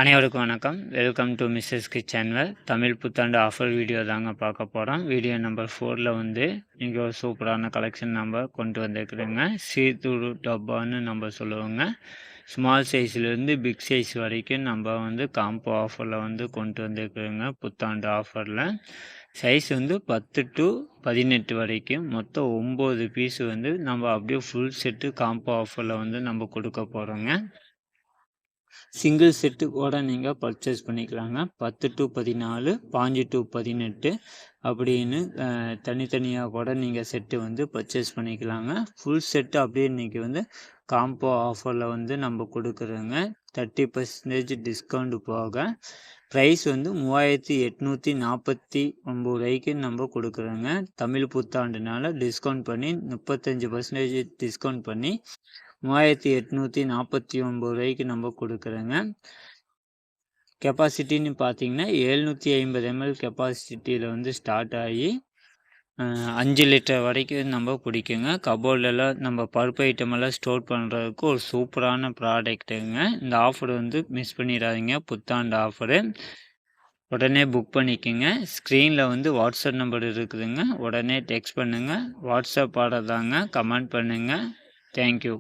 அனைவருக்கும் வணக்கம். Welcome to Mrs Kit channel. Tamil புத்தாண்டு ஆஃபர் வீடியோ தாங்க பார்க்க போகிறோம். வீடியோ நம்பர் 4ல் வந்து இங்கே ஒரு சூப்பரான கலெக்ஷன் நம்ம கொண்டு வந்திருக்குறோங்க. சீத்துரு டப்பான்னு நம்ம சொல்லுவோங்க. ஸ்மால் சைஸ்லேருந்து பிக் சைஸ் வரைக்கும் நம்ம வந்து காம்போ ஆஃபரில் வந்து கொண்டு வந்திருக்குறோங்க. புத்தாண்டு ஆஃபரில் சைஸ் வந்து 10 to 18 வரைக்கும் மொத்தம் 9 பீஸ் வந்து நம்ம அப்படியே ஃபுல் செட்டு காம்போ ஆஃபரில் வந்து நம்ம கொடுக்க போகிறோங்க. சிங்கிள் செட்டு கூட நீங்கள் பர்ச்சேஸ் பண்ணிக்கலாங்க. 10 to 14, 15 to 18 அப்படின்னு தனித்தனியாக கூட நீங்கள் செட்டு வந்து பர்ச்சேஸ் பண்ணிக்கலாங்க. ஃபுல் செட்டு அப்படியே இன்றைக்கி வந்து காம்போ ஆஃபரில் வந்து நம்ம கொடுக்குறோங்க. 30% டிஸ்கவுண்ட் போக ப்ரைஸ் வந்து 3849 ரூபாய்க்கு நம்ம கொடுக்குறோங்க. தமிழ் புத்தாண்டுனால டிஸ்கவுண்ட் பண்ணி 35% டிஸ்கவுண்ட் பண்ணி 3849 ரூபாய்க்கு நம்ம கொடுக்குறோங்க. கெப்பாசிட்டின்னு பார்த்தீங்கன்னா 750 ml கெப்பாசிட்டியில் வந்து ஸ்டார்ட் ஆகி 5 லிட்டர் வரைக்கும் நம்ம பிடிக்குங்க. கபோர்டெல்லாம் நம்ம பருப்பு ஐட்டமெல்லாம் ஸ்டோர் பண்ணுறதுக்கு ஒரு சூப்பரான ப்ராடக்ட்டுங்க. இந்த ஆஃபர் வந்து மிஸ் பண்ணிடாதீங்க. புத்தாண்டு ஆஃபரு உடனே புக் பண்ணிக்கோங்க. ஸ்க்ரீனில் வந்து வாட்ஸ்அப் நம்பர் இருக்குதுங்க. உடனே டெக்ஸ்ட் பண்ணுங்கள். வாட்ஸ்அப் ஆர்டர் தாங்க. கமெண்ட் பண்ணுங்கள். தேங்க்யூ.